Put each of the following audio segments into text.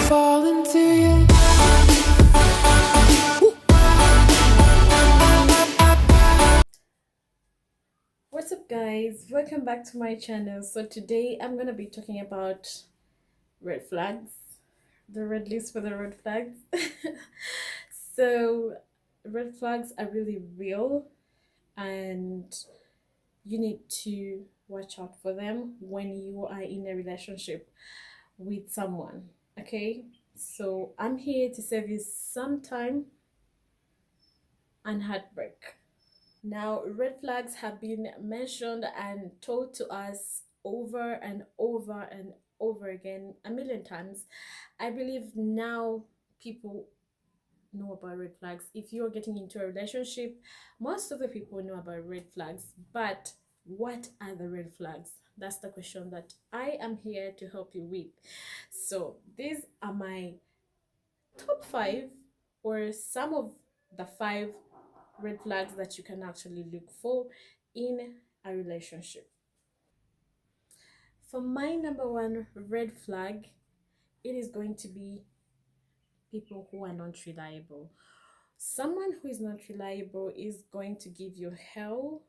fall into you. What's up, guys? Welcome back to my channel. So today I'm gonna be talking about red flags, the red list for the red flags. So red flags are really real, and you need to watch out for them when you are in a relationship with someone. Okay, so I'm here to save you some time and heartbreak. Now, red flags have been mentioned and told to us over and over and over again a million times. I believe now people know about red flags. If you're getting into a relationship, most of the people know about red flags. But what are the red flags? That's the question that I am here to help you with. So, these are my top five, or some of the five red flags that you can actually look for in a relationship. For my number one red flag, it is going to be people who are not reliable. Someone who is not reliable is going to give you hell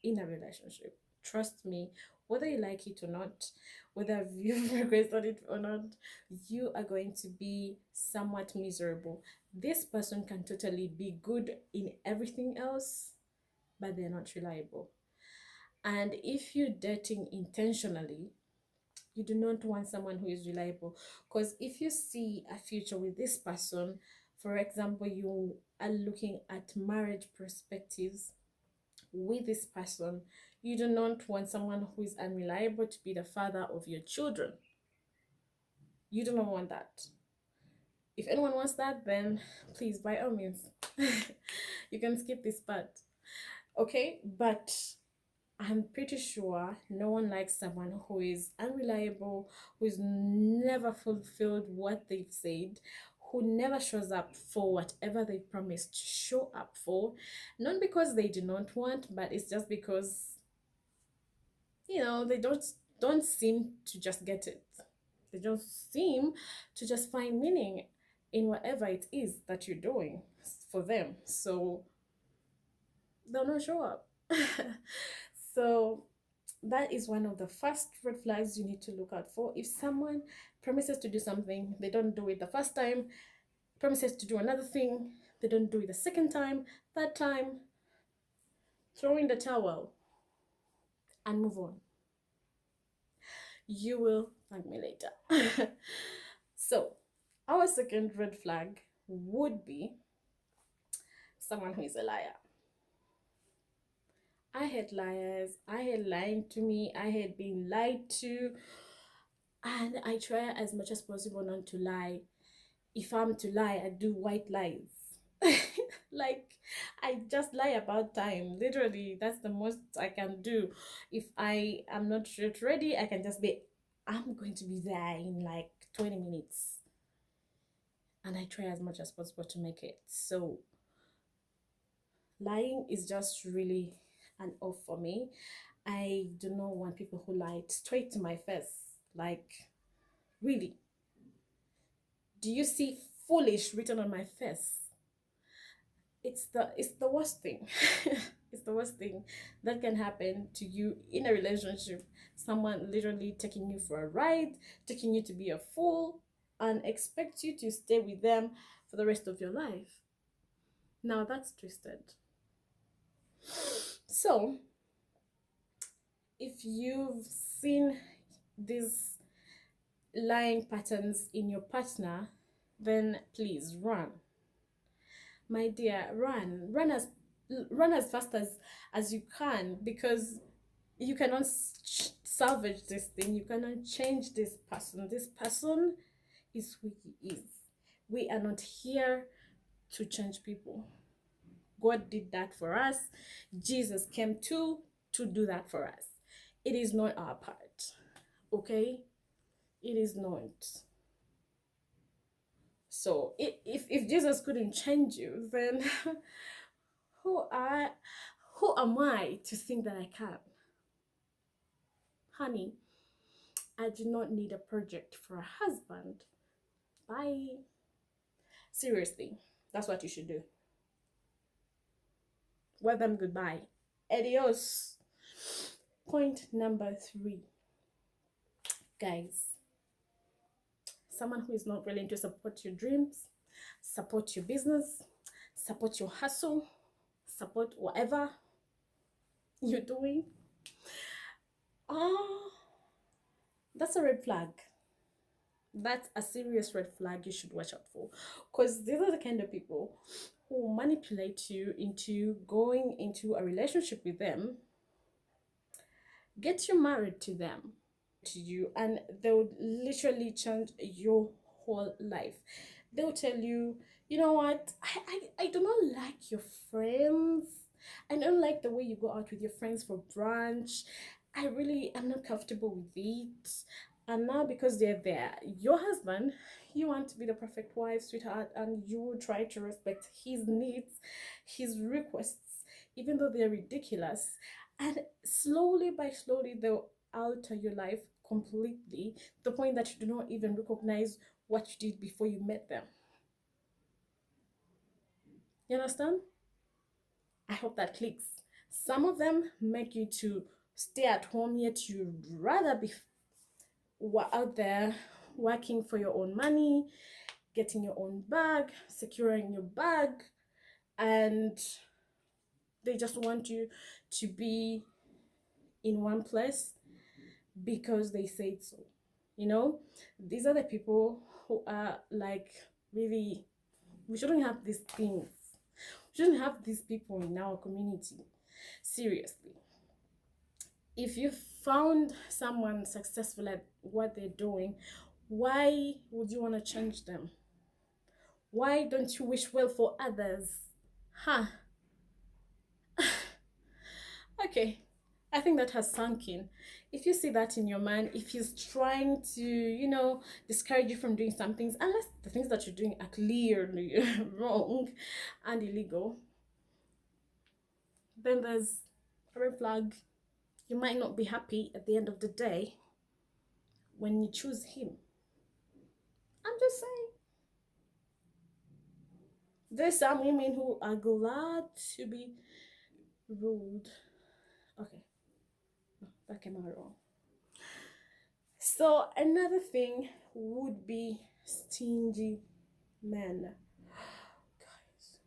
in a relationship. Trust me, whether you like it or not, whether you've requested it or not, you are going to be somewhat miserable. This person can totally be good in everything else, but they're not reliable. And if you're dating intentionally, you do not want someone who is reliable. Because if you see a future with this person, for example, you are looking at marriage perspectives with this person, you do not want someone who is unreliable to be the father of your children. You do not want that. If anyone wants that, then please, by all means, you can skip this part. Okay, but I'm pretty sure no one likes someone who is unreliable, who is never fulfilled what they've said, who never shows up for whatever they promised to show up for. Not because they do not want, but it's just because they don't seem to just get it. They don't seem to just find meaning in whatever it is that you're doing for them. So they'll not show up. So that is one of the first red flags you need to look out for. If someone promises to do something, they don't do it the first time, promises to do another thing, they don't do it the second time, third time, throw in the towel and move on. You will thank me later. So, our second red flag would be someone who is a liar. I hate liars. I hate lying to me. I hate being lied to. And I try as much as possible not to lie. If I'm to lie, I do white lies. Like, I just lie about time. Literally, that's the most I can do. If I am not yet ready, I can just be, I'm going to be there in like 20 minutes. And I try as much as possible to make it. So, lying is just really an off for me. I do not want people who lie straight to my face. Like, really, do you see foolish written on my face? It's the worst thing. It's the worst thing that can happen to you in a relationship. Someone literally taking you for a ride, taking you to be a fool, and expect you to stay with them for the rest of your life. Now that's twisted. So if you've seen these lying patterns in your partner, then please run. My dear, run as fast as you can, because you cannot salvage this thing. You cannot change this person. This person is who he is. We are not here to change people. God did that for us. Jesus came to do that for us. It is not our part. Okay, it is not. So if Jesus couldn't change you, then who are who am I to think that I can? Honey, I do not need a project for a husband. Bye. Seriously, that's what you should do. Wave them goodbye. Adios. Point number three, guys. Someone who is not willing to support your dreams, support your business, support your hustle, support whatever you're doing. Ah, that's a red flag. That's a serious red flag you should watch out for. Because these are the kind of people who manipulate you into going into a relationship with them, get you married to them, to you, and they'll literally change your whole life. They'll tell you, you know what, I do not like your friends. I don't like the way you go out with your friends for brunch. I really am not comfortable with it. And now, because they're there, your husband, you want to be the perfect wife, sweetheart, and you will try to respect his needs, his requests, even though they're ridiculous. And slowly by slowly, they'll alter your life completely, to the point that you do not even recognize what you did before you met them. You understand? I hope that clicks. Some of them make you to stay at home, yet you'd rather be out there working for your own money, getting your own bag, securing your bag, and they just want you to be in one place because they said so. You know, these are the people who are like, really, we shouldn't have these things. We shouldn't have these people in our community. Seriously. If you found someone successful at what they're doing, why would you want to change them? Why don't you wish well for others? Huh. Okay. I think that has sunk in. If you see that in your man, if he's trying to, discourage you from doing some things, unless the things that you're doing are clearly wrong and illegal, then there's a red flag. You might not be happy at the end of the day when you choose him. I'm just saying. There's some women who are glad to be ruled. Okay, that came out wrong. So another thing would be stingy men. Guys,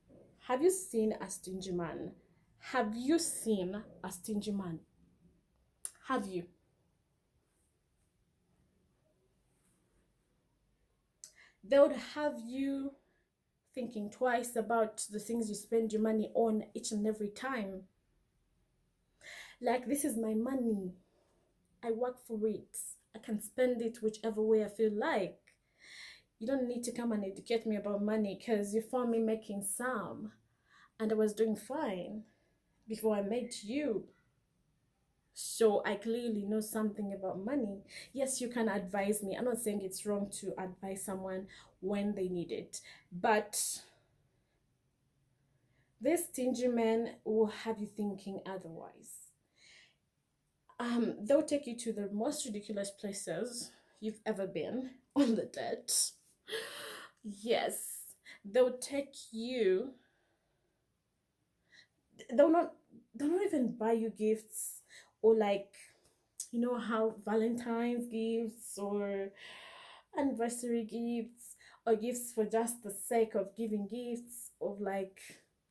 have you seen a stingy man? Have you seen a stingy man? Have you? They would have you thinking twice about the things you spend your money on each and every time. Like, this is my money. I work for it. I can spend it whichever way I feel like. You don't need to come and educate me about money because you found me making some and I was doing fine before I met you. So I clearly know something about money. Yes, you can advise me. I'm not saying it's wrong to advise someone when they need it, but this stingy man will have you thinking otherwise. They'll take you to the most ridiculous places you've ever been on the debt. Yes, they'll take you. They'll not. They'll not even buy you gifts, or like, how Valentine's gifts or anniversary gifts, or gifts for just the sake of giving gifts of, like,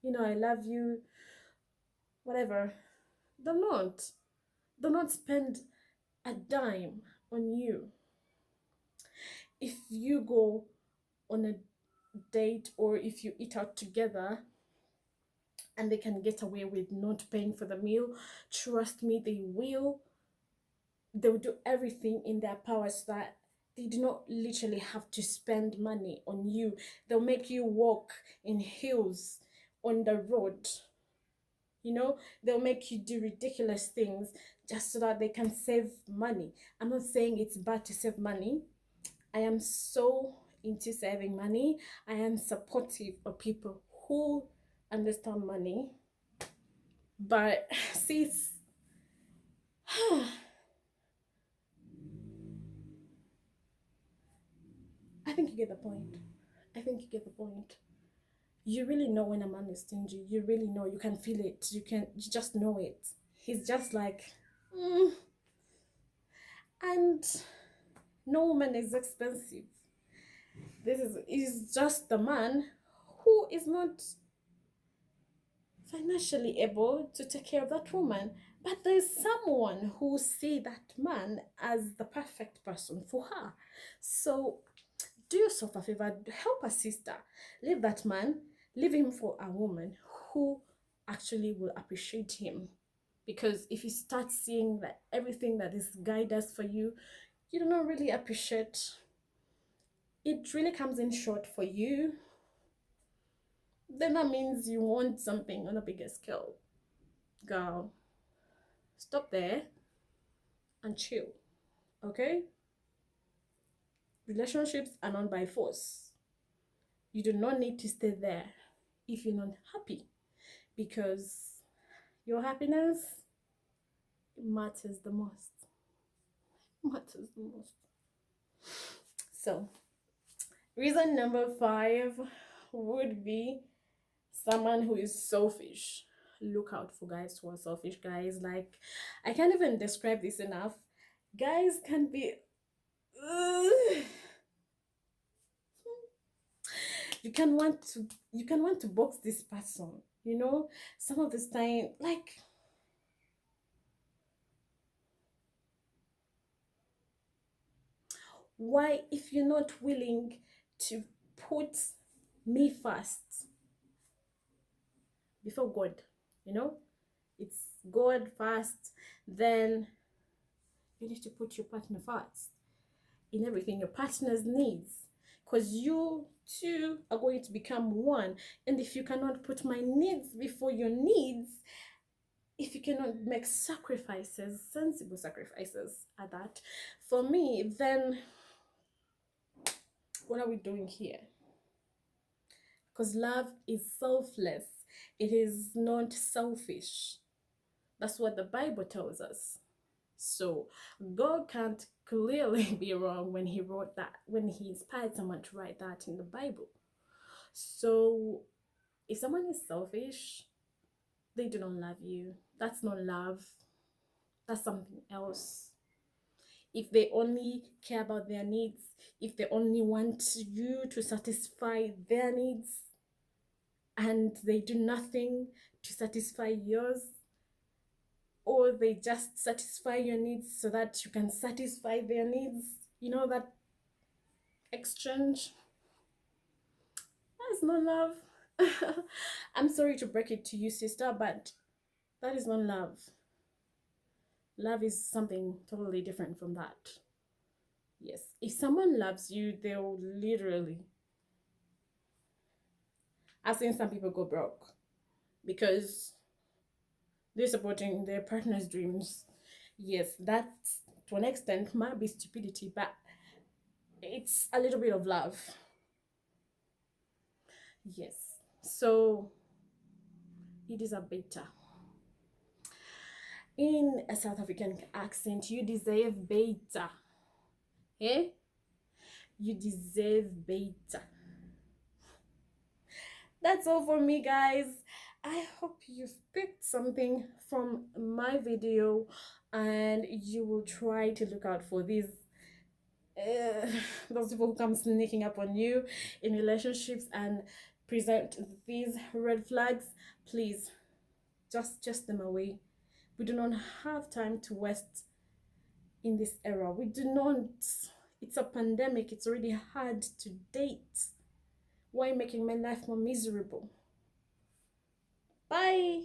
I love you, whatever. They'll not. They'll not spend a dime on you. If you go on a date or if you eat out together and they can get away with not paying for the meal, trust me, they will. They'll do everything in their power so that they do not literally have to spend money on you. They'll make you walk in heels on the road. They'll make you do ridiculous things just so that they can save money. I'm not saying it's bad to save money. I am so into saving money. I am supportive of people who understand money. But sis, at think you get the point. I think you get the point. You really know when a man is stingy. You really know. You can feel it. You just know it. He's just like, mm, and no woman is expensive. This is just the man who is not financially able to take care of that woman. But there's someone who see that man as the perfect person for her. So do yourself a favor, help a sister, leave that man, leave him for a woman who actually will appreciate him. Because if you start seeing that everything that this guy does for you, you do not really appreciate, it really comes in short for you, then that means you want something on a bigger scale. Girl, stop there and chill, okay? Relationships are not by force. You do not need to stay there if you're not happy, because your happiness matters the most. Matters the most. So, reason number 5 would be someone who is selfish. Look out for guys who are selfish, guys. Like, I can't even describe this enough. Guys can be. You can want to box this person, you know, some of this time, like, why, if you're not willing to put me first before God, you know, it's God first, then you need to put your partner first in everything, your partner's needs, because you two are going to become one. And if you cannot put my needs before your needs, if you cannot make sacrifices, sensible sacrifices at that, for me, then what are we doing here? Because love is selfless, it is not selfish. That's what the Bible tells us. So God can't clearly be wrong when he wrote that, when he inspired someone to write that in the Bible. So if someone is selfish, they do not love you. That's not love. That's something else. If they only care about their needs, if they only want you to satisfy their needs and they do nothing to satisfy yours, or they just satisfy your needs so that you can satisfy their needs, you know, that exchange, that is not love. I'm sorry to break it to you, sister, but that is not love. Love is something totally different from that. Yes, if someone loves you, they'll literally, I've seen some people go broke because they're supporting their partner's dreams. Yes, that to an extent might be stupidity, but it's a little bit of love. Yes, so you deserve better. In a South African accent, you deserve better. Eh? You deserve better. That's all for me, guys. I hope you've picked something from my video and you will try to look out for these those people who come sneaking up on you in relationships and present these red flags. Please just chase them away. We do not have time to waste in this era. We do not. It's a pandemic. It's already hard to date. Why making my life more miserable? Bye.